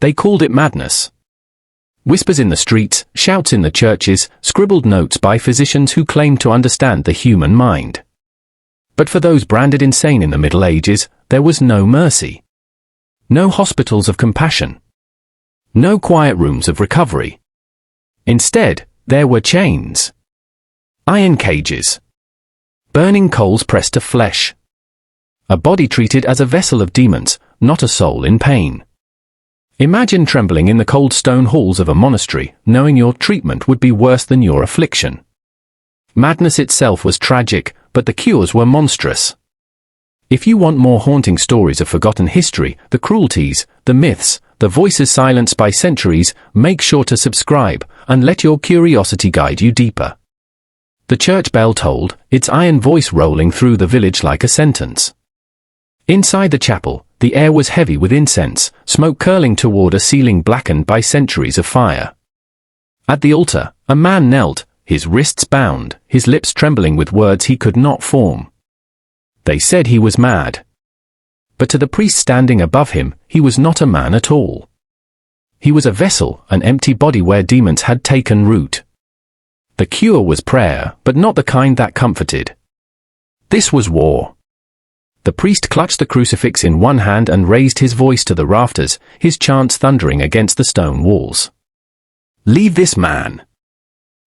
They called it madness. Whispers in the streets, shouts in the churches, scribbled notes by physicians who claimed to understand the human mind. But for those branded insane in the Middle Ages, there was no mercy. No hospitals of compassion. No quiet rooms of recovery. Instead, there were chains. Iron cages. Burning coals pressed to flesh. A body treated as a vessel of demons, not a soul in pain. Imagine trembling in the cold stone halls of a monastery, knowing your treatment would be worse than your affliction. Madness itself was tragic, but the cures were monstrous. If you want more haunting stories of forgotten history, the cruelties, the myths, the voices silenced by centuries, make sure to subscribe, and let your curiosity guide you deeper. The church bell tolled, its iron voice rolling through the village like a sentence. Inside the chapel, the air was heavy with incense, smoke curling toward a ceiling blackened by centuries of fire. At the altar, a man knelt, his wrists bound, his lips trembling with words he could not form. They said he was mad. But to the priest standing above him, he was not a man at all. He was a vessel, an empty body where demons had taken root. The cure was prayer, but not the kind that comforted. This was war. The priest clutched the crucifix in one hand and raised his voice to the rafters, his chants thundering against the stone walls. "Leave this man!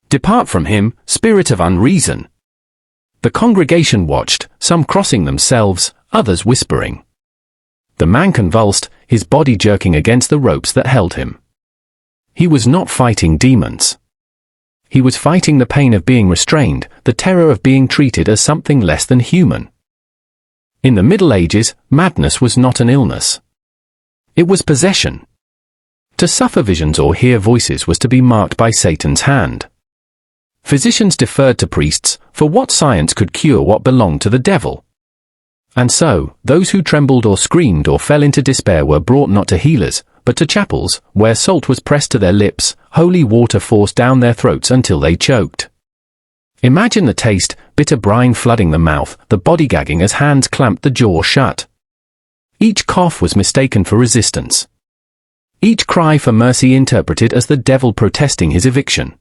Depart from him, spirit of unreason!" The congregation watched, some crossing themselves, others whispering. The man convulsed, his body jerking against the ropes that held him. He was not fighting demons. He was fighting the pain of being restrained, the terror of being treated as something less than human. In the Middle Ages, madness was not an illness. It was possession. To suffer visions or hear voices was to be marked by Satan's hand. Physicians deferred to priests, for what science could cure what belonged to the devil? And so, those who trembled or screamed or fell into despair were brought not to healers, but to chapels, where salt was pressed to their lips, holy water forced down their throats until they choked. Imagine the taste, bitter brine flooding the mouth, the body gagging as hands clamped the jaw shut. Each cough was mistaken for resistance. Each cry for mercy interpreted as the devil protesting his eviction.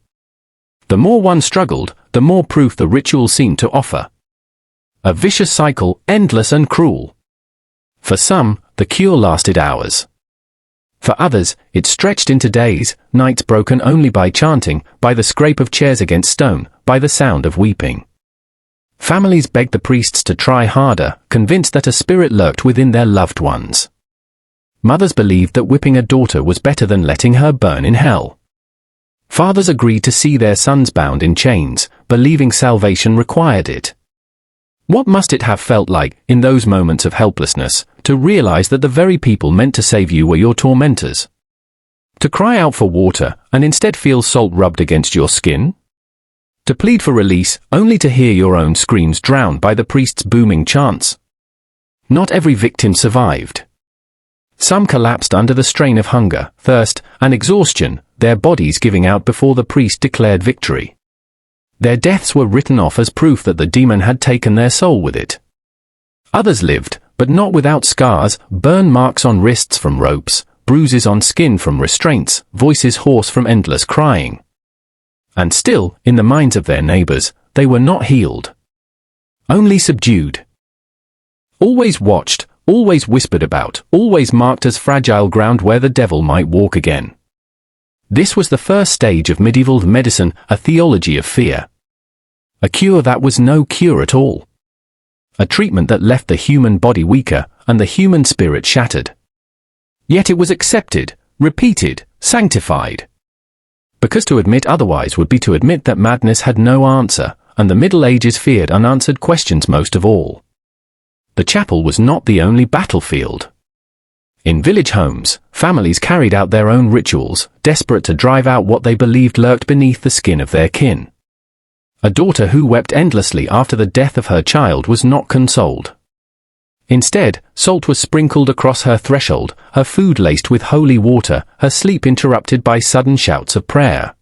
The more one struggled, the more proof the ritual seemed to offer. A vicious cycle, endless and cruel. For some, the cure lasted hours. For others, it stretched into days, nights broken only by chanting, by the scrape of chairs against stone, by the sound of weeping. Families begged the priests to try harder, convinced that a spirit lurked within their loved ones. Mothers believed that whipping a daughter was better than letting her burn in hell. Fathers agreed to see their sons bound in chains, believing salvation required it. What must it have felt like, in those moments of helplessness, to realize that the very people meant to save you were your tormentors? To cry out for water, and instead feel salt rubbed against your skin? To plead for release, only to hear your own screams drowned by the priest's booming chants? Not every victim survived. Some collapsed under the strain of hunger, thirst, and exhaustion, their bodies giving out before the priest declared victory. Their deaths were written off as proof that the demon had taken their soul with it. Others lived, but not without scars, burn marks on wrists from ropes, bruises on skin from restraints, voices hoarse from endless crying. And still, in the minds of their neighbors, they were not healed. Only subdued. Always watched, always whispered about, always marked as fragile ground where the devil might walk again. This was the first stage of medieval medicine, a theology of fear. A cure that was no cure at all. A treatment that left the human body weaker, and the human spirit shattered. Yet it was accepted, repeated, sanctified. Because to admit otherwise would be to admit that madness had no answer, and the Middle Ages feared unanswered questions most of all. The chapel was not the only battlefield. In village homes, families carried out their own rituals, desperate to drive out what they believed lurked beneath the skin of their kin. A daughter who wept endlessly after the death of her child was not consoled. Instead, salt was sprinkled across her threshold, her food laced with holy water, her sleep interrupted by sudden shouts of prayer.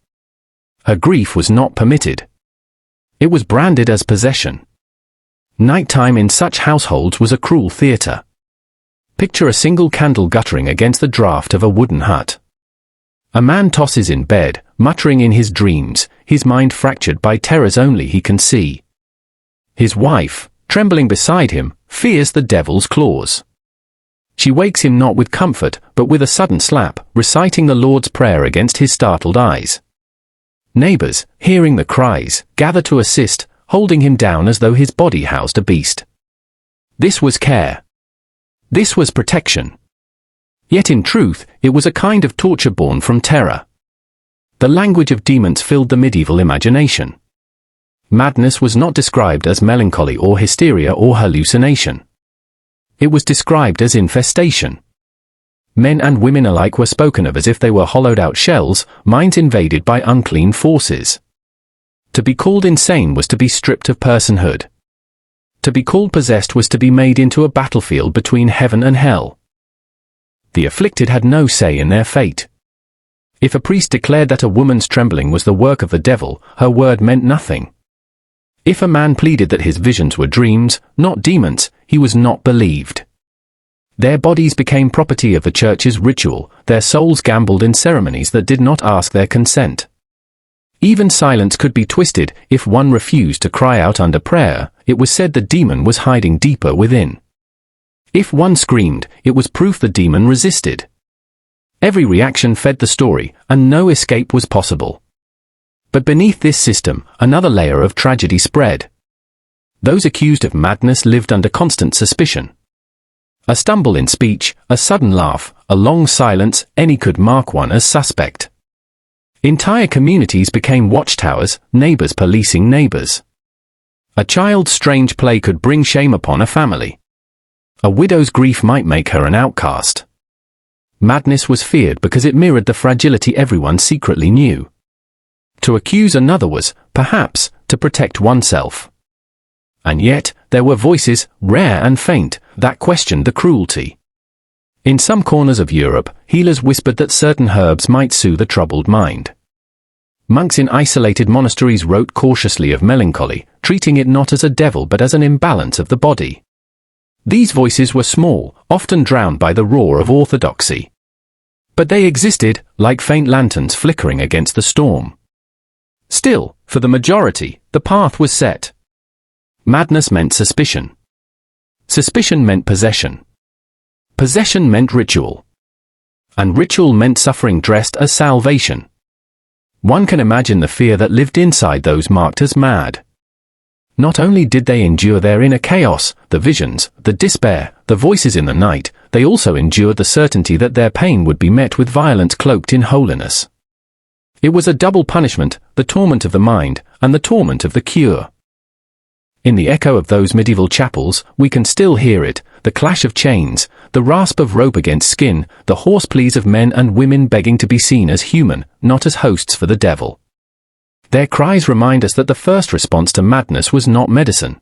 Her grief was not permitted. It was branded as possession. Nighttime in such households was a cruel theater. Picture a single candle guttering against the draft of a wooden hut. A man tosses in bed, muttering in his dreams, his mind fractured by terrors only he can see. His wife, trembling beside him, fears the devil's claws. She wakes him not with comfort, but with a sudden slap, reciting the Lord's Prayer against his startled eyes. Neighbors, hearing the cries, gather to assist, holding him down as though his body housed a beast. This was care. This was protection. Yet in truth, it was a kind of torture born from terror. The language of demons filled the medieval imagination. Madness was not described as melancholy or hysteria or hallucination. It was described as infestation. Men and women alike were spoken of as if they were hollowed-out shells, minds invaded by unclean forces. To be called insane was to be stripped of personhood. To be called possessed was to be made into a battlefield between heaven and hell. The afflicted had no say in their fate. If a priest declared that a woman's trembling was the work of the devil, her word meant nothing. If a man pleaded that his visions were dreams, not demons, he was not believed. Their bodies became property of the church's ritual, their souls gambled in ceremonies that did not ask their consent. Even silence could be twisted. If one refused to cry out under prayer, it was said the demon was hiding deeper within. If one screamed, it was proof the demon resisted. Every reaction fed the story, and no escape was possible. But beneath this system, another layer of tragedy spread. Those accused of madness lived under constant suspicion. A stumble in speech, a sudden laugh, a long silence, any could mark one as suspect. Entire communities became watchtowers, neighbors policing neighbors. A child's strange play could bring shame upon a family. A widow's grief might make her an outcast. Madness was feared because it mirrored the fragility everyone secretly knew. To accuse another was, perhaps, to protect oneself. And yet, there were voices, rare and faint, that questioned the cruelty. In some corners of Europe, healers whispered that certain herbs might soothe a troubled mind. Monks in isolated monasteries wrote cautiously of melancholy, treating it not as a devil but as an imbalance of the body. These voices were small, often drowned by the roar of orthodoxy. But they existed, like faint lanterns flickering against the storm. Still, for the majority, the path was set. Madness meant suspicion. Suspicion meant possession. Possession meant ritual. And ritual meant suffering dressed as salvation. One can imagine the fear that lived inside those marked as mad. Not only did they endure their inner chaos, the visions, the despair, the voices in the night, they also endured the certainty that their pain would be met with violence cloaked in holiness. It was a double punishment, the torment of the mind, and the torment of the cure. In the echo of those medieval chapels, we can still hear it, the clash of chains, the rasp of rope against skin, the hoarse pleas of men and women begging to be seen as human, not as hosts for the devil. Their cries remind us that the first response to madness was not medicine.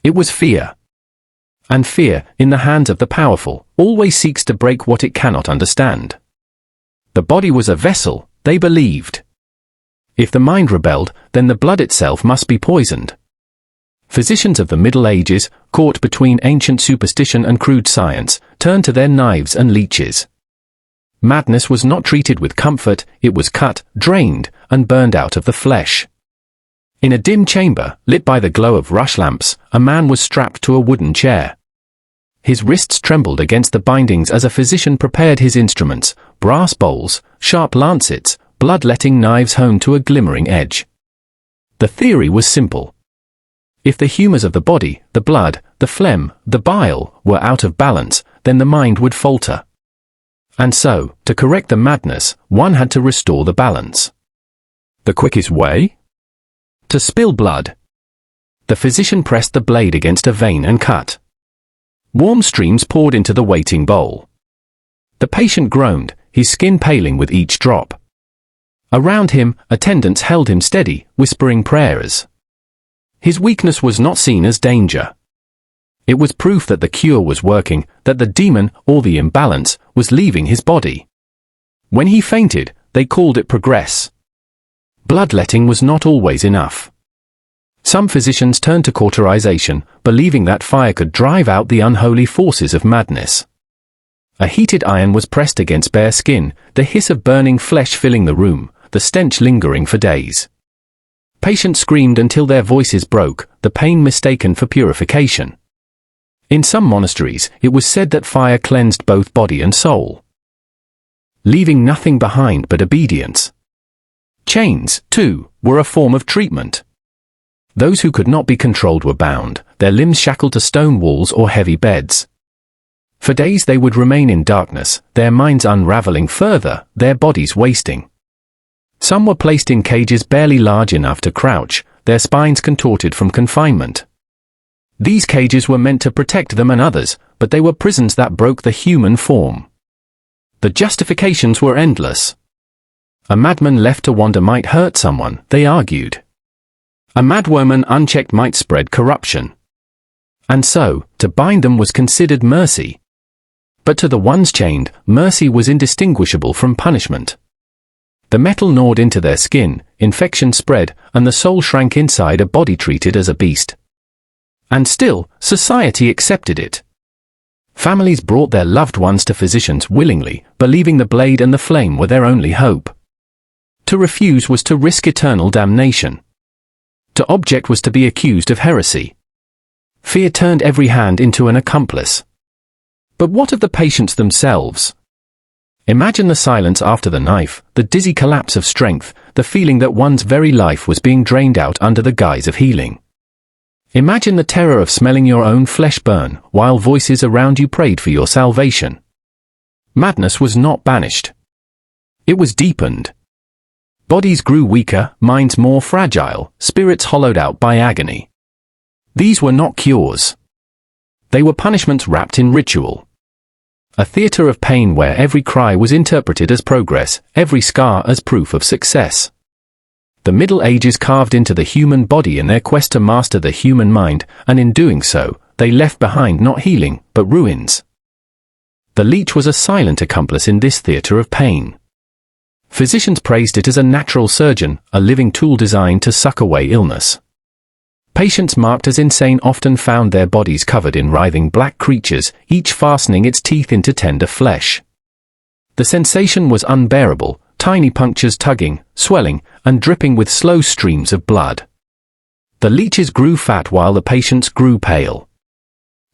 It was fear. And fear, in the hands of the powerful, always seeks to break what it cannot understand. The body was a vessel, they believed. If the mind rebelled, then the blood itself must be poisoned. Physicians of the Middle Ages, caught between ancient superstition and crude science, turned to their knives and leeches. Madness was not treated with comfort, it was cut, drained, and burned out of the flesh. In a dim chamber, lit by the glow of rush lamps, a man was strapped to a wooden chair. His wrists trembled against the bindings as a physician prepared his instruments, brass bowls, sharp lancets, blood-letting knives honed to a glimmering edge. The theory was simple. If the humours of the body, the blood, the phlegm, the bile, were out of balance, then the mind would falter. And so, to correct the madness, one had to restore the balance. The quickest way? To spill blood. The physician pressed the blade against a vein and cut. Warm streams poured into the waiting bowl. The patient groaned, his skin paling with each drop. Around him, attendants held him steady, whispering prayers. His weakness was not seen as danger. It was proof that the cure was working, that the demon, or the imbalance, was leaving his body. When he fainted, they called it progress. Bloodletting was not always enough. Some physicians turned to cauterization, believing that fire could drive out the unholy forces of madness. A heated iron was pressed against bare skin, the hiss of burning flesh filling the room, the stench lingering for days. Patients screamed until their voices broke, the pain mistaken for purification. In some monasteries, it was said that fire cleansed both body and soul, leaving nothing behind but obedience. Chains, too, were a form of treatment. Those who could not be controlled were bound, their limbs shackled to stone walls or heavy beds. For days they would remain in darkness, their minds unraveling further, their bodies wasting. Some were placed in cages barely large enough to crouch, their spines contorted from confinement. These cages were meant to protect them and others, but they were prisons that broke the human form. The justifications were endless. A madman left to wander might hurt someone, they argued. A madwoman unchecked might spread corruption. And so, to bind them was considered mercy. But to the ones chained, mercy was indistinguishable from punishment. The metal gnawed into their skin, infection spread, and the soul shrank inside a body treated as a beast. And still, society accepted it. Families brought their loved ones to physicians willingly, believing the blade and the flame were their only hope. To refuse was to risk eternal damnation. To object was to be accused of heresy. Fear turned every hand into an accomplice. But what of the patients themselves? Imagine the silence after the knife, the dizzy collapse of strength, the feeling that one's very life was being drained out under the guise of healing. Imagine the terror of smelling your own flesh burn, while voices around you prayed for your salvation. Madness was not banished. It was deepened. Bodies grew weaker, minds more fragile, spirits hollowed out by agony. These were not cures. They were punishments wrapped in ritual. A theater of pain where every cry was interpreted as progress, every scar as proof of success. The Middle Ages carved into the human body in their quest to master the human mind, and in doing so, they left behind not healing, but ruins. The leech was a silent accomplice in this theater of pain. Physicians praised it as a natural surgeon, a living tool designed to suck away illness. Patients marked as insane often found their bodies covered in writhing black creatures, each fastening its teeth into tender flesh. The sensation was unbearable, tiny punctures tugging, swelling, and dripping with slow streams of blood. The leeches grew fat while the patients grew pale.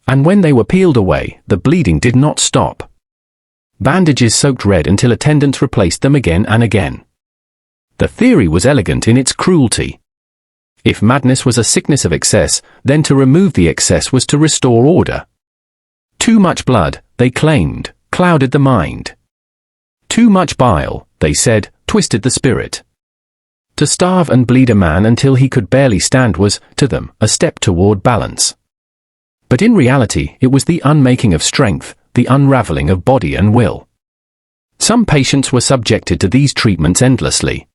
And when they were peeled away, the bleeding did not stop. Bandages soaked red until attendants replaced them again and again. The theory was elegant in its cruelty. If madness was a sickness of excess, then to remove the excess was to restore order. Too much blood, they claimed, clouded the mind. Too much bile, they said, twisted the spirit. To starve and bleed a man until he could barely stand was, to them, a step toward balance. But in reality, it was the unmaking of strength, the unraveling of body and will. Some patients were subjected to these treatments endlessly.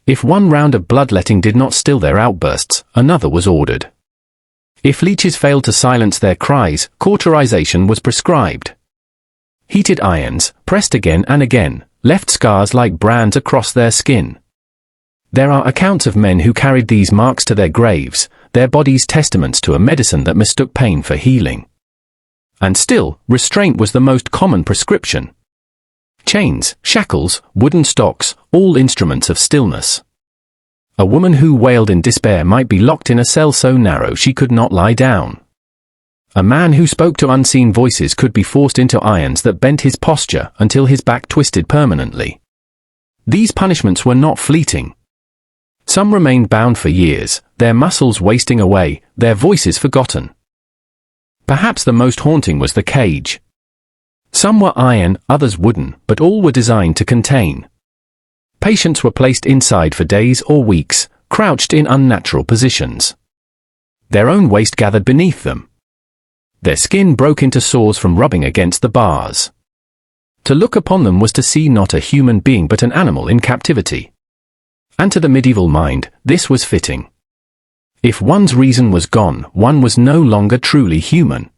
If one round of bloodletting did not still their outbursts, another was ordered. If leeches failed to silence their cries, cauterization was prescribed. Heated irons, pressed again and again, left scars like brands across their skin. There are accounts of men who carried these marks to their graves, their bodies testaments to a medicine that mistook pain for healing. And still, restraint was the most common prescription. Chains, shackles, wooden stocks, all instruments of stillness. A woman who wailed in despair might be locked in a cell so narrow she could not lie down. A man who spoke to unseen voices could be forced into irons that bent his posture until his back twisted permanently. These punishments were not fleeting. Some remained bound for years, their muscles wasting away, their voices forgotten. Perhaps the most haunting was the cage. Some were iron, others wooden, but all were designed to contain. Patients were placed inside for days or weeks, crouched in unnatural positions. Their own waste gathered beneath them. Their skin broke into sores from rubbing against the bars. To look upon them was to see not a human being but an animal in captivity. And to the medieval mind, this was fitting. If one's reason was gone, one was no longer truly human.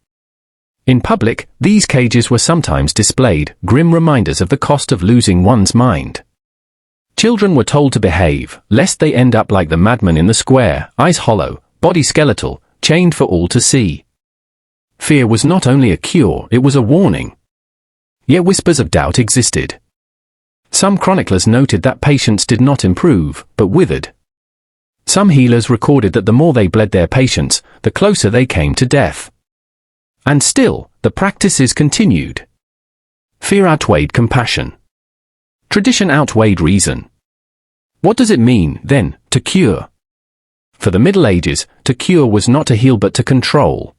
In public, these cages were sometimes displayed, grim reminders of the cost of losing one's mind. Children were told to behave, lest they end up like the madman in the square, eyes hollow, body skeletal, chained for all to see. Fear was not only a cure, it was a warning. Yet whispers of doubt existed. Some chroniclers noted that patients did not improve, but withered. Some healers recorded that the more they bled their patients, the closer they came to death. And still, the practices continued. Fear outweighed compassion. Tradition outweighed reason. What does it mean, then, to cure? For the Middle Ages, to cure was not to heal but to control.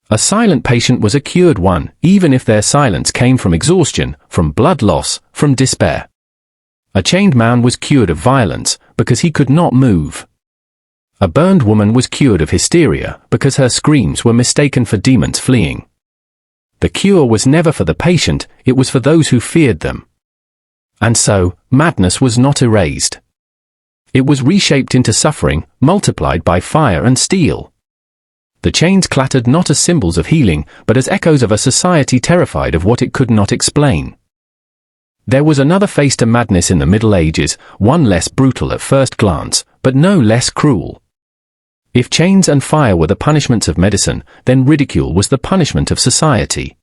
A silent patient was a cured one, even if their silence came from exhaustion, from blood loss, from despair. A chained man was cured of violence, because he could not move. A burned woman was cured of hysteria, because her screams were mistaken for demons fleeing. The cure was never for the patient, it was for those who feared them. And so, madness was not erased. It was reshaped into suffering, multiplied by fire and steel. The chains clattered not as symbols of healing, but as echoes of a society terrified of what it could not explain. There was another face to madness in the Middle Ages, one less brutal at first glance, but no less cruel. If chains and fire were the punishments of medicine, then ridicule was the punishment of society.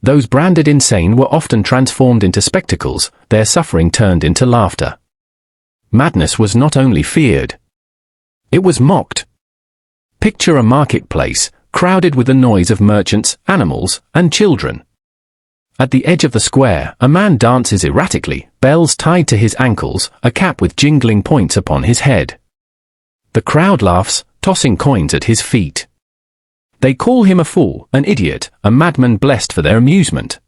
Those branded insane were often transformed into spectacles, their suffering turned into laughter. Madness was not only feared. It was mocked. Picture a marketplace, crowded with the noise of merchants, animals, and children. At the edge of the square, a man dances erratically, bells tied to his ankles, a cap with jingling points upon his head. The crowd laughs, tossing coins at his feet. They call him a fool, an idiot, a madman blessed for their amusement.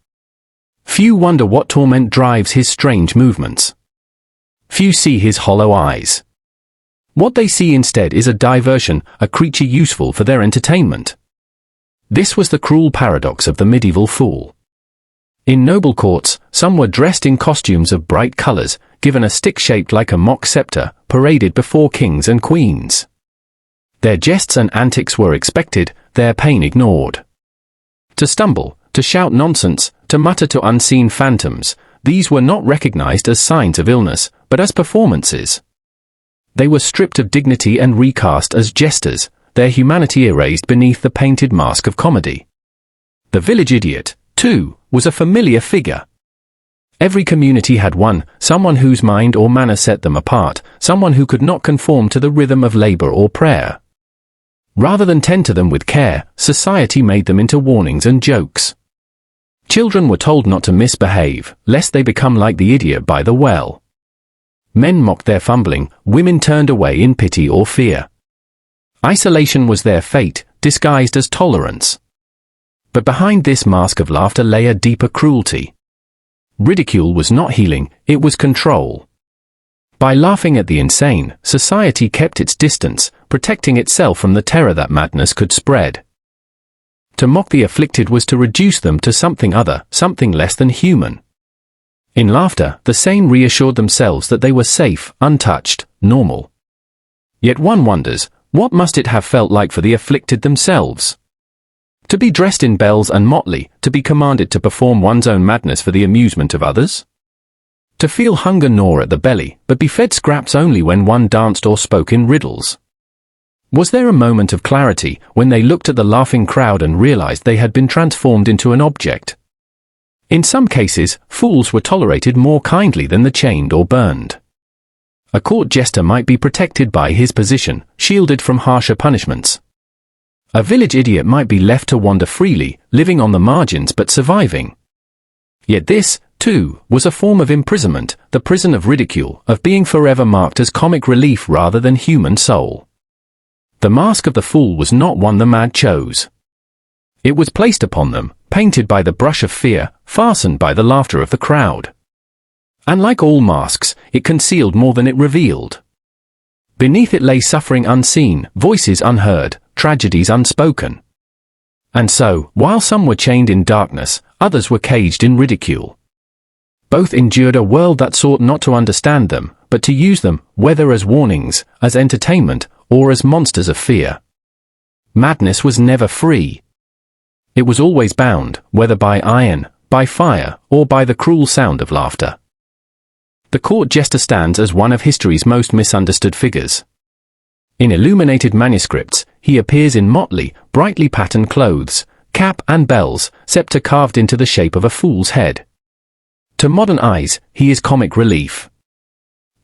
Few wonder what torment drives his strange movements. Few see his hollow eyes. What they see instead is a diversion, a creature useful for their entertainment. This was the cruel paradox of the medieval fool. In noble courts, some were dressed in costumes of bright colors, given a stick shaped like a mock scepter, paraded before kings and queens. Their jests and antics were expected, their pain ignored. To stumble, to shout nonsense, to mutter to unseen phantoms, these were not recognized as signs of illness, but as performances. They were stripped of dignity and recast as jesters, their humanity erased beneath the painted mask of comedy. The village idiot, too, was a familiar figure. Every community had one, someone whose mind or manner set them apart, someone who could not conform to the rhythm of labor or prayer. Rather than tend to them with care, society made them into warnings and jokes. Children were told not to misbehave, lest they become like the idiot by the well. Men mocked their fumbling, women turned away in pity or fear. Isolation was their fate, disguised as tolerance. But behind this mask of laughter lay a deeper cruelty. Ridicule was not healing, it was control. By laughing at the insane, society kept its distance, protecting itself from the terror that madness could spread. To mock the afflicted was to reduce them to something other, something less than human. In laughter, the sane reassured themselves that they were safe, untouched, normal. Yet one wonders, what must it have felt like for the afflicted themselves? To be dressed in bells and motley, to be commanded to perform one's own madness for the amusement of others? To feel hunger gnaw at the belly, but be fed scraps only when one danced or spoke in riddles? Was there a moment of clarity when they looked at the laughing crowd and realized they had been transformed into an object? In some cases, fools were tolerated more kindly than the chained or burned. A court jester might be protected by his position, shielded from harsher punishments. A village idiot might be left to wander freely, living on the margins but surviving. Yet this, too, was a form of imprisonment, the prison of ridicule, of being forever marked as comic relief rather than human soul. The mask of the fool was not one the mad chose. It was placed upon them, painted by the brush of fear, fastened by the laughter of the crowd. And like all masks, it concealed more than it revealed. Beneath it lay suffering unseen, voices unheard, tragedies unspoken. And so, while some were chained in darkness, others were caged in ridicule. Both endured a world that sought not to understand them, but to use them, whether as warnings, as entertainment, or as monsters of fear. Madness was never free. It was always bound, whether by iron, by fire, or by the cruel sound of laughter. The court jester stands as one of history's most misunderstood figures. In illuminated manuscripts, he appears in motley, brightly patterned clothes, cap and bells, scepter carved into the shape of a fool's head. To modern eyes, he is comic relief.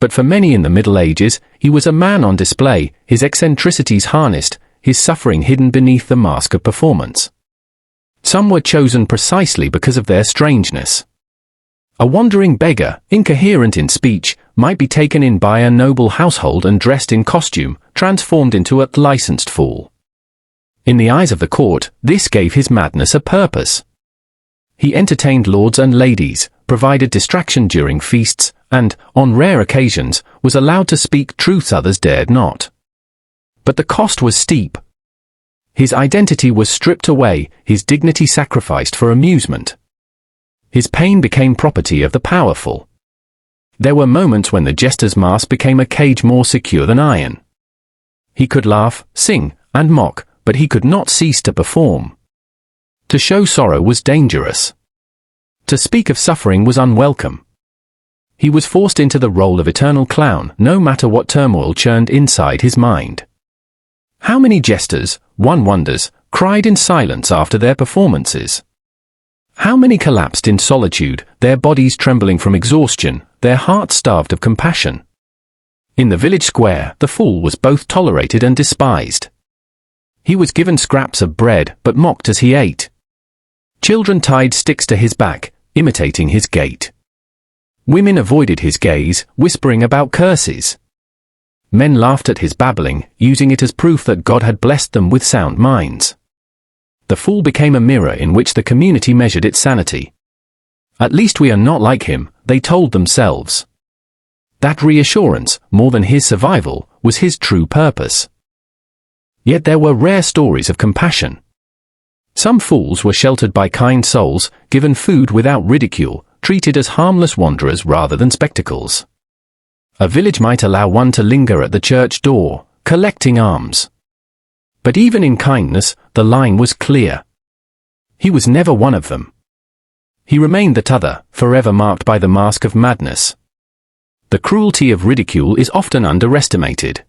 But for many in the Middle Ages, he was a man on display, his eccentricities harnessed, his suffering hidden beneath the mask of performance. Some were chosen precisely because of their strangeness. A wandering beggar, incoherent in speech, might be taken in by a noble household and dressed in costume, transformed into a licensed fool. In the eyes of the court, this gave his madness a purpose. He entertained lords and ladies, provided distraction during feasts, and, on rare occasions, was allowed to speak truths others dared not. But the cost was steep. His identity was stripped away, his dignity sacrificed for amusement. His pain became property of the powerful. There were moments when the jester's mask became a cage more secure than iron. He could laugh, sing, and mock, but he could not cease to perform. To show sorrow was dangerous. To speak of suffering was unwelcome. He was forced into the role of eternal clown, no matter what turmoil churned inside his mind. How many jesters, one wonders, cried in silence after their performances? How many collapsed in solitude, their bodies trembling from exhaustion, their hearts starved of compassion? In the village square, the fool was both tolerated and despised. He was given scraps of bread, but mocked as he ate. Children tied sticks to his back, imitating his gait. Women avoided his gaze, whispering about curses. Men laughed at his babbling, using it as proof that God had blessed them with sound minds. The fool became a mirror in which the community measured its sanity. At least we are not like him, they told themselves. That reassurance, more than his survival, was his true purpose. Yet there were rare stories of compassion. Some fools were sheltered by kind souls, given food without ridicule, treated as harmless wanderers rather than spectacles. A village might allow one to linger at the church door, collecting alms. But even in kindness, the line was clear. He was never one of them. He remained that other, forever marked by the mask of madness. The cruelty of ridicule is often underestimated.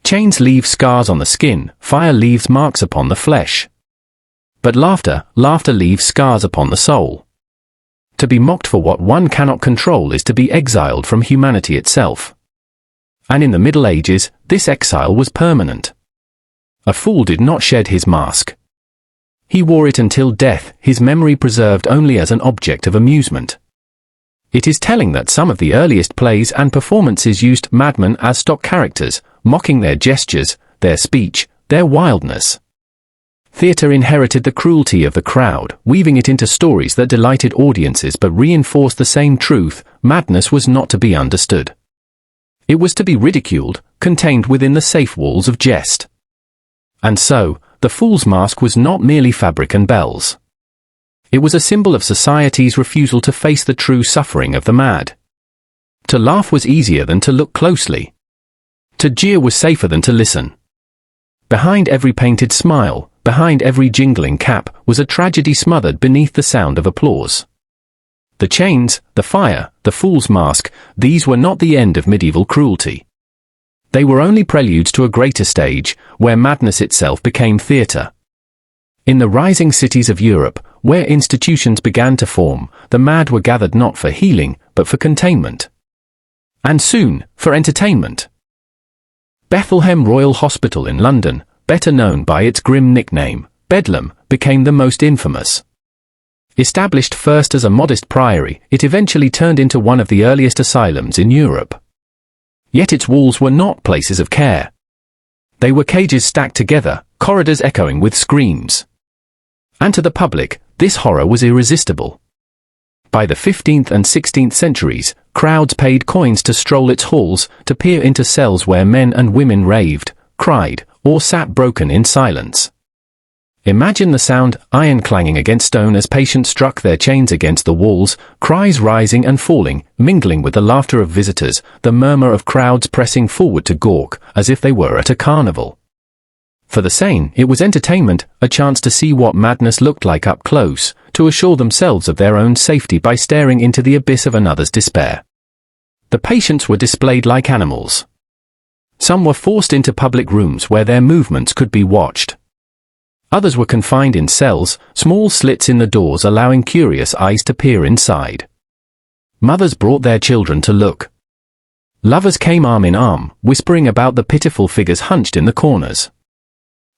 Chains leave scars on the skin, fire leaves marks upon the flesh. But laughter leaves scars upon the soul. To be mocked for what one cannot control is to be exiled from humanity itself. And in the Middle Ages, this exile was permanent. A fool did not shed his mask. He wore it until death, his memory preserved only as an object of amusement. It is telling that some of the earliest plays and performances used madmen as stock characters, mocking their gestures, their speech, their wildness. Theatre inherited the cruelty of the crowd, weaving it into stories that delighted audiences but reinforced the same truth: madness was not to be understood. It was to be ridiculed, contained within the safe walls of jest. And so, the fool's mask was not merely fabric and bells. It was a symbol of society's refusal to face the true suffering of the mad. To laugh was easier than to look closely. To jeer was safer than to listen. Behind every painted smile, behind every jingling cap, was a tragedy smothered beneath the sound of applause. The chains, the fire, the fool's mask, these were not the end of medieval cruelty. They were only preludes to a greater stage, where madness itself became theatre. In the rising cities of Europe, where institutions began to form, the mad were gathered not for healing, but for containment. And soon, for entertainment. Bethlehem Royal Hospital in London, better known by its grim nickname, Bedlam, became the most infamous. Established first as a modest priory, it eventually turned into one of the earliest asylums in Europe. Yet its walls were not places of care. They were cages stacked together, corridors echoing with screams. And to the public, this horror was irresistible. By the 15th and 16th centuries, crowds paid coins to stroll its halls, to peer into cells where men and women raved, cried, or sat broken in silence. Imagine the sound, iron clanging against stone as patients struck their chains against the walls, cries rising and falling, mingling with the laughter of visitors, the murmur of crowds pressing forward to gawk, as if they were at a carnival. For the sane, it was entertainment, a chance to see what madness looked like up close, to assure themselves of their own safety by staring into the abyss of another's despair. The patients were displayed like animals. Some were forced into public rooms where their movements could be watched. Others were confined in cells, small slits in the doors allowing curious eyes to peer inside. Mothers brought their children to look. Lovers came arm in arm, whispering about the pitiful figures hunched in the corners.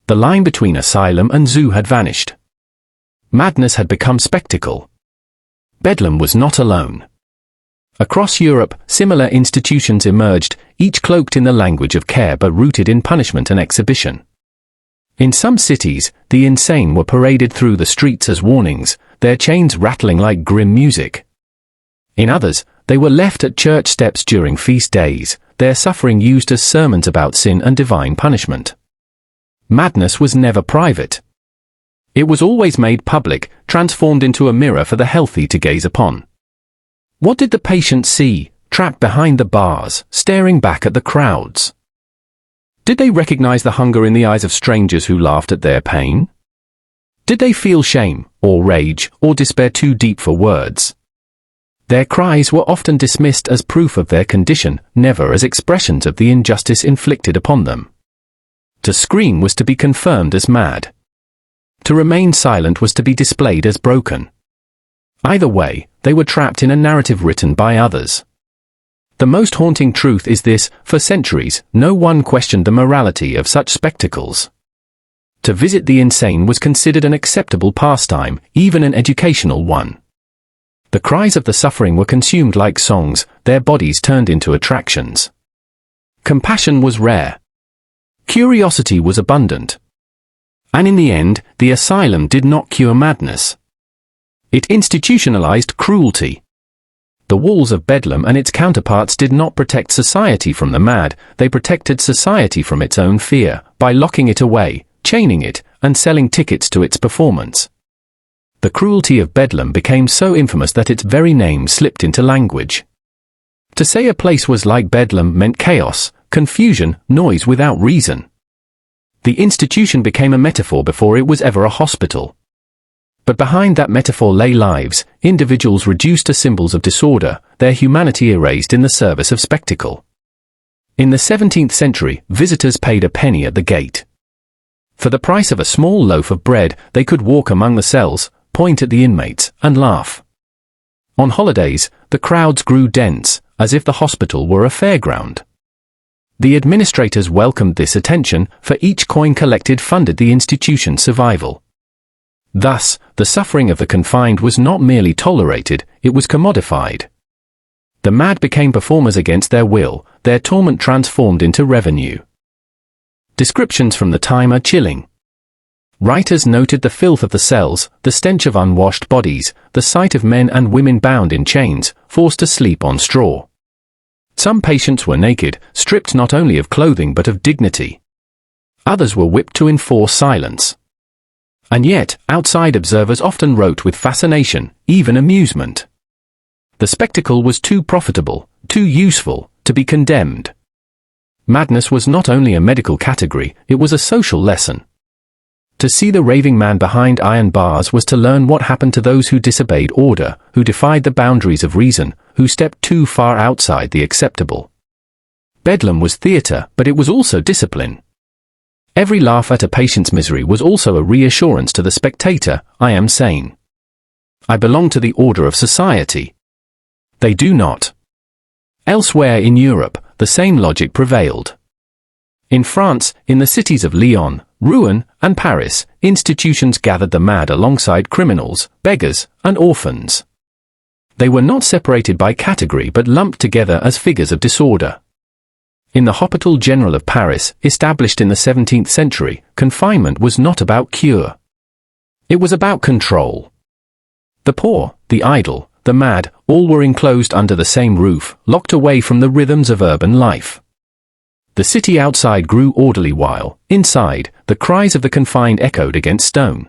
The line between asylum and zoo had vanished. Madness had become spectacle. Bedlam was not alone. Across Europe, similar institutions emerged, each cloaked in the language of care but rooted in punishment and exhibition. In some cities, the insane were paraded through the streets as warnings, their chains rattling like grim music. In others, they were left at church steps during feast days, their suffering used as sermons about sin and divine punishment. Madness was never private. It was always made public, transformed into a mirror for the healthy to gaze upon. What did the patient see, trapped behind the bars, staring back at the crowds? Did they recognize the hunger in the eyes of strangers who laughed at their pain? Did they feel shame, or rage, or despair too deep for words? Their cries were often dismissed as proof of their condition, never as expressions of the injustice inflicted upon them. To scream was to be confirmed as mad. To remain silent was to be displayed as broken. Either way, they were trapped in a narrative written by others. The most haunting truth is this: for centuries, no one questioned the morality of such spectacles. To visit the insane was considered an acceptable pastime, even an educational one. The cries of the suffering were consumed like songs, their bodies turned into attractions. Compassion was rare. Curiosity was abundant. And in the end, the asylum did not cure madness. It institutionalized cruelty. The walls of Bedlam and its counterparts did not protect society from the mad, they protected society from its own fear, by locking it away, chaining it, and selling tickets to its performance. The cruelty of Bedlam became so infamous that its very name slipped into language. To say a place was like Bedlam meant chaos, confusion, noise without reason. The institution became a metaphor before it was ever a hospital. But behind that metaphor lay lives, individuals reduced to symbols of disorder, their humanity erased in the service of spectacle. In the 17th century, visitors paid a penny at the gate. For the price of a small loaf of bread, they could walk among the cells, point at the inmates, and laugh. On holidays, the crowds grew dense, as if the hospital were a fairground. The administrators welcomed this attention, for each coin collected funded the institution's survival. Thus, the suffering of the confined was not merely tolerated, it was commodified. The mad became performers against their will, their torment transformed into revenue. Descriptions from the time are chilling. Writers noted the filth of the cells, the stench of unwashed bodies, the sight of men and women bound in chains, forced to sleep on straw. Some patients were naked, stripped not only of clothing but of dignity. Others were whipped to enforce silence. And yet, outside observers often wrote with fascination, even amusement. The spectacle was too profitable, too useful, to be condemned. Madness was not only a medical category, it was a social lesson. To see the raving man behind iron bars was to learn what happened to those who disobeyed order, who defied the boundaries of reason, who stepped too far outside the acceptable. Bedlam was theatre, but it was also discipline. Every laugh at a patient's misery was also a reassurance to the spectator: I am sane. I belong to the order of society. They do not. Elsewhere in Europe, the same logic prevailed. In France, in the cities of Lyon, Rouen, and Paris, institutions gathered the mad alongside criminals, beggars, and orphans. They were not separated by category but lumped together as figures of disorder. In the Hôpital General of Paris, established in the 17th century, confinement was not about cure. It was about control. The poor, the idle, the mad, all were enclosed under the same roof, locked away from the rhythms of urban life. The city outside grew orderly while, inside, the cries of the confined echoed against stone.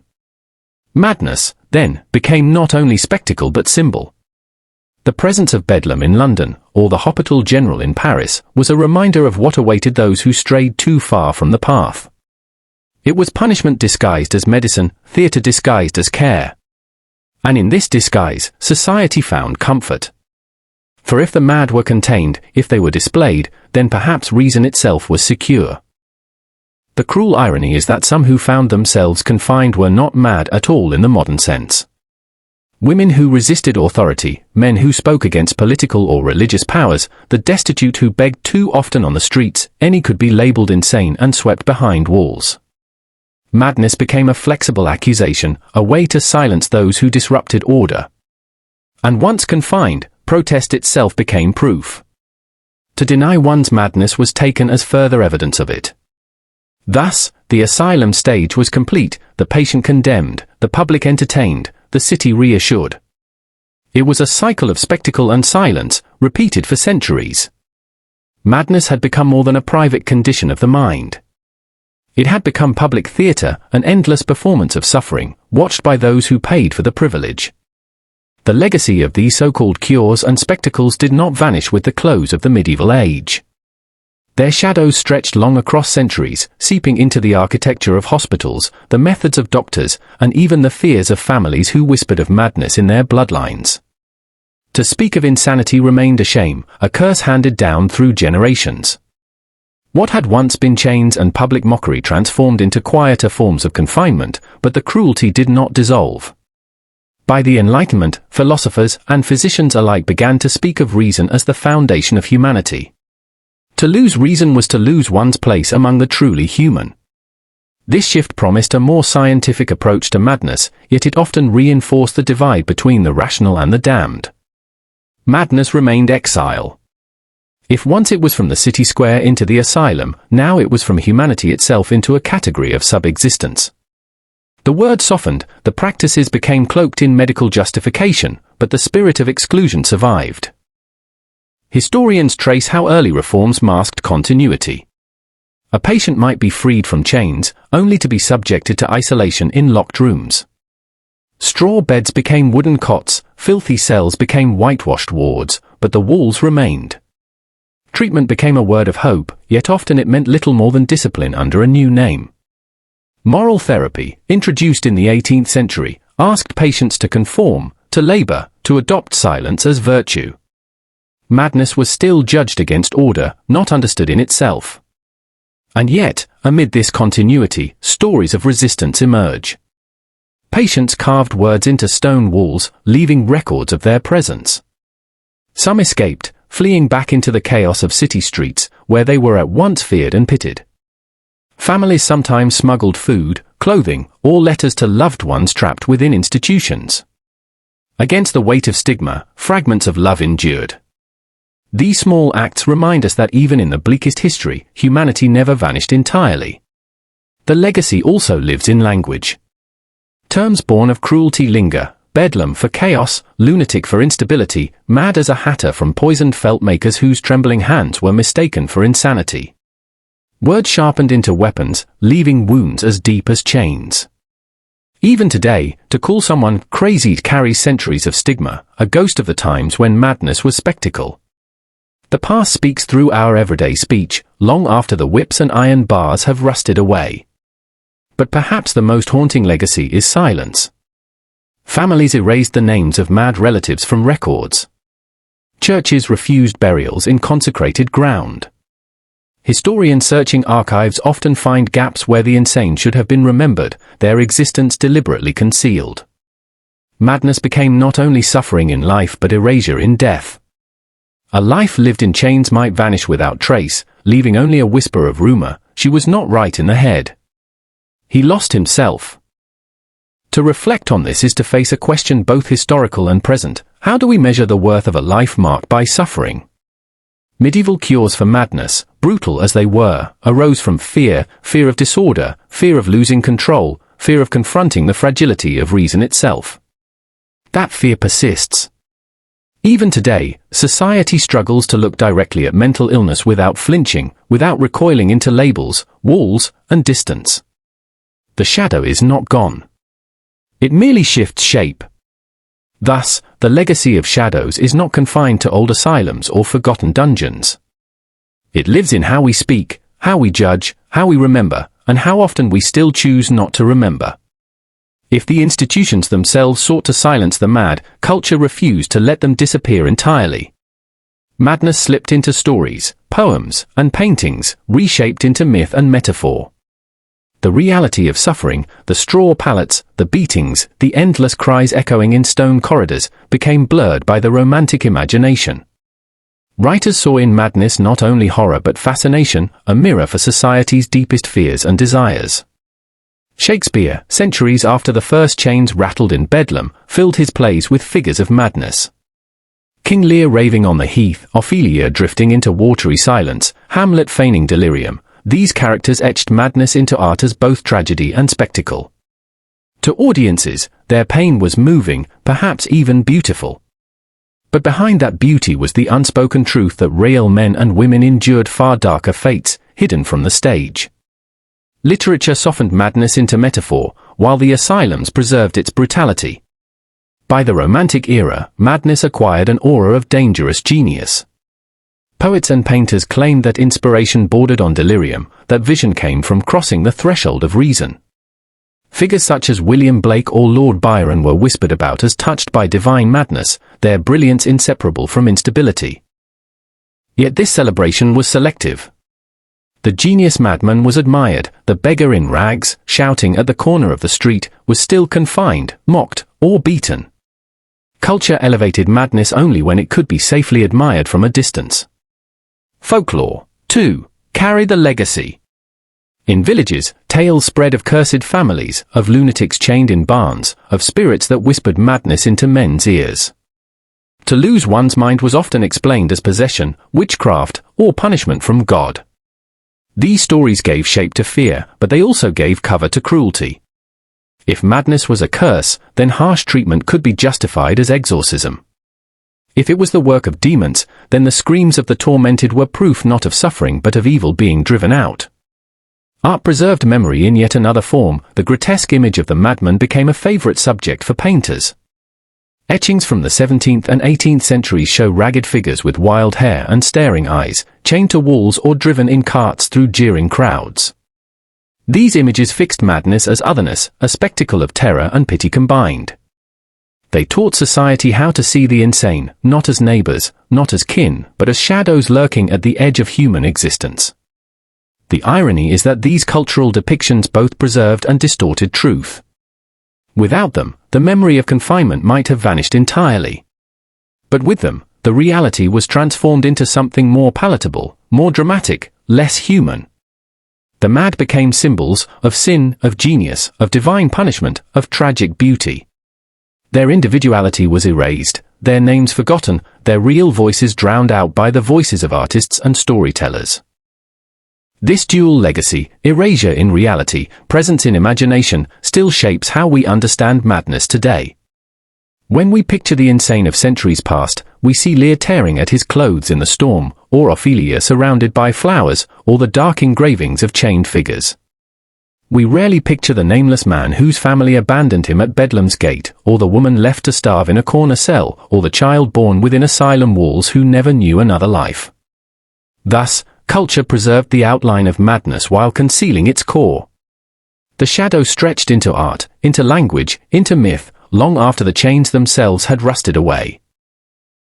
Madness, then, became not only spectacle but symbol. The presence of Bedlam in London, or the Hôpital General in Paris, was a reminder of what awaited those who strayed too far from the path. It was punishment disguised as medicine, theatre disguised as care. And in this disguise, society found comfort. For if the mad were contained, if they were displayed, then perhaps reason itself was secure. The cruel irony is that some who found themselves confined were not mad at all in the modern sense. Women who resisted authority, men who spoke against political or religious powers, the destitute who begged too often on the streets, any could be labeled insane and swept behind walls. Madness became a flexible accusation, a way to silence those who disrupted order. And once confined, protest itself became proof. To deny one's madness was taken as further evidence of it. Thus, the asylum stage was complete, the patient condemned, the public entertained, the city reassured. It was a cycle of spectacle and silence, repeated for centuries. Madness had become more than a private condition of the mind. It had become public theatre, an endless performance of suffering, watched by those who paid for the privilege. The legacy of these so-called cures and spectacles did not vanish with the close of the medieval age. Their shadows stretched long across centuries, seeping into the architecture of hospitals, the methods of doctors, and even the fears of families who whispered of madness in their bloodlines. To speak of insanity remained a shame, a curse handed down through generations. What had once been chains and public mockery transformed into quieter forms of confinement, but the cruelty did not dissolve. By the Enlightenment, philosophers and physicians alike began to speak of reason as the foundation of humanity. To lose reason was to lose one's place among the truly human. This shift promised a more scientific approach to madness, yet it often reinforced the divide between the rational and the damned. Madness remained exile. If once it was from the city square into the asylum, now it was from humanity itself into a category of subexistence. The word softened, the practices became cloaked in medical justification, but the spirit of exclusion survived. Historians trace how early reforms masked continuity. A patient might be freed from chains, only to be subjected to isolation in locked rooms. Straw beds became wooden cots, filthy cells became whitewashed wards, but the walls remained. Treatment became a word of hope, yet often it meant little more than discipline under a new name. Moral therapy, introduced in the 18th century, asked patients to conform, to labor, to adopt silence as virtue. Madness was still judged against order, not understood in itself. And yet, amid this continuity, stories of resistance emerge. Patients carved words into stone walls, leaving records of their presence. Some escaped, fleeing back into the chaos of city streets, where they were at once feared and pitied. Families sometimes smuggled food, clothing, or letters to loved ones trapped within institutions. Against the weight of stigma, fragments of love endured. These small acts remind us that even in the bleakest history, humanity never vanished entirely. The legacy also lives in language. Terms born of cruelty linger: bedlam for chaos, lunatic for instability, mad as a hatter from poisoned felt makers whose trembling hands were mistaken for insanity. Words sharpened into weapons, leaving wounds as deep as chains. Even today, to call someone crazy carries centuries of stigma, a ghost of the times when madness was spectacle. The past speaks through our everyday speech, long after the whips and iron bars have rusted away. But perhaps the most haunting legacy is silence. Families erased the names of mad relatives from records. Churches refused burials in consecrated ground. Historians searching archives often find gaps where the insane should have been remembered, their existence deliberately concealed. Madness became not only suffering in life but erasure in death. A life lived in chains might vanish without trace, leaving only a whisper of rumor: she was not right in the head. He lost himself. To reflect on this is to face a question both historical and present: how do we measure the worth of a life marked by suffering? Medieval cures for madness, brutal as they were, arose from fear of disorder, fear of losing control, fear of confronting the fragility of reason itself. That fear persists. Even today, society struggles to look directly at mental illness without flinching, without recoiling into labels, walls, and distance. The shadow is not gone. It merely shifts shape. Thus, the legacy of shadows is not confined to old asylums or forgotten dungeons. It lives in how we speak, how we judge, how we remember, and how often we still choose not to remember. If the institutions themselves sought to silence the mad, culture refused to let them disappear entirely. Madness slipped into stories, poems, and paintings, reshaped into myth and metaphor. The reality of suffering, the straw pallets, the beatings, the endless cries echoing in stone corridors, became blurred by the romantic imagination. Writers saw in madness not only horror but fascination, a mirror for society's deepest fears and desires. Shakespeare, centuries after the first chains rattled in Bedlam, filled his plays with figures of madness. King Lear raving on the heath, Ophelia drifting into watery silence, Hamlet feigning delirium, these characters etched madness into art as both tragedy and spectacle. To audiences, their pain was moving, perhaps even beautiful. But behind that beauty was the unspoken truth that real men and women endured far darker fates, hidden from the stage. Literature softened madness into metaphor, while the asylums preserved its brutality. By the Romantic era, madness acquired an aura of dangerous genius. Poets and painters claimed that inspiration bordered on delirium, that vision came from crossing the threshold of reason. Figures such as William Blake or Lord Byron were whispered about as touched by divine madness, their brilliance inseparable from instability. Yet this celebration was selective. The genius madman was admired, the beggar in rags, shouting at the corner of the street, was still confined, mocked, or beaten. Culture elevated madness only when it could be safely admired from a distance. Folklore, too, carried the legacy. In villages, tales spread of cursed families, of lunatics chained in barns, of spirits that whispered madness into men's ears. To lose one's mind was often explained as possession, witchcraft, or punishment from God. These stories gave shape to fear, but they also gave cover to cruelty. If madness was a curse, then harsh treatment could be justified as exorcism. If it was the work of demons, then the screams of the tormented were proof not of suffering but of evil being driven out. Art preserved memory in yet another form. The grotesque image of the madman became a favorite subject for painters. Etchings from the 17th and 18th centuries show ragged figures with wild hair and staring eyes, chained to walls or driven in carts through jeering crowds. These images fixed madness as otherness, a spectacle of terror and pity combined. They taught society how to see the insane, not as neighbors, not as kin, but as shadows lurking at the edge of human existence. The irony is that these cultural depictions both preserved and distorted truth. Without them, the memory of confinement might have vanished entirely. But with them, the reality was transformed into something more palatable, more dramatic, less human. The mad became symbols of sin, of genius, of divine punishment, of tragic beauty. Their individuality was erased, their names forgotten, their real voices drowned out by the voices of artists and storytellers. This dual legacy, erasure in reality, presence in imagination, still shapes how we understand madness today. When we picture the insane of centuries past, we see Lear tearing at his clothes in the storm, or Ophelia surrounded by flowers, or the dark engravings of chained figures. We rarely picture the nameless man whose family abandoned him at Bedlam's gate, or the woman left to starve in a corner cell, or the child born within asylum walls who never knew another life. Thus, culture preserved the outline of madness while concealing its core. The shadow stretched into art, into language, into myth, long after the chains themselves had rusted away.